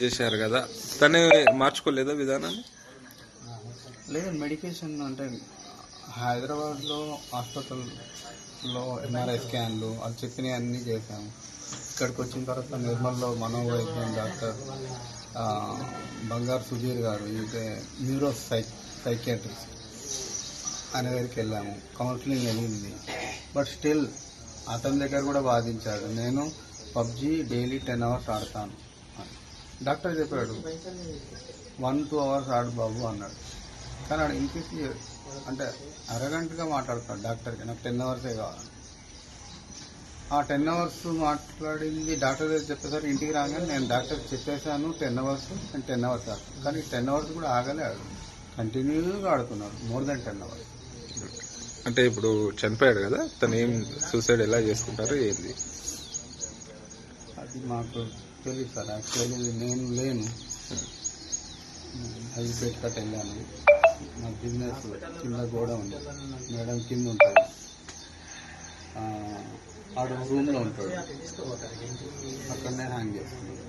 చేశారు కదా, తనే మార్చుకోలేదా విధానాన్ని? లేదు, మెడికేషన్ అంటే హైదరాబాద్లో హాస్పిటల్లో ఎంఆర్ఐ స్కాన్లు అది చెప్పినవి అన్నీ చేశాము. ఇక్కడికి వచ్చిన తర్వాత నిర్మల్లో మనోవైద్యం డాక్టర్ బంగారు సుధీర్ గారు, ఇది న్యూరో సైకియాట్రిస్ట్ అనే దగ్గరికి వెళ్ళాము. కౌన్సిలింగ్ వెళ్ళింది, బట్ స్టిల్ అతని దగ్గర కూడా వాదించాడు. నేను పబ్జీ డైలీ 10 hours ఆడతాను. డాక్టర్ చెప్పాడు 1-2 hours ఆడు బాబు అన్నాడు. కానీ ఆడు ఇంకేసి అంటే అరగంటగా మాట్లాడతాడు డాక్టర్కి, నాకు 10 hours కావాలి. ఆ 10 hours మాట్లాడింది డాక్టర్ దగ్గర చెప్పేసరికి ఇంటికి రాగానే నేను డాక్టర్కి చెప్పేశాను 10 hours, నేను 10 hours ఆడుతాను. కానీ 10 hours కూడా ఆగలే, ఆడు కంటిన్యూగా ఆడుతున్నాడు మోర్ దెన్ 10 hours. అంటే ఇప్పుడు చనిపోయాడు కదా, తను ఏం సూసైడ్ ఎలా చేసుకుంటారు ఏంది అది మాకు తెలియదు సార్. యాక్చువల్లీ నేను లేను, హైపేట్ కట్ వెళ్ళాను. నా బిజినెస్ కింద గోడ ఉంది, మేడం కింద ఉంటుంది, ఆడు రూమ్లో ఉంటాడు, అక్కడనే హ్యాంగ్ చేస్తున్నాడు.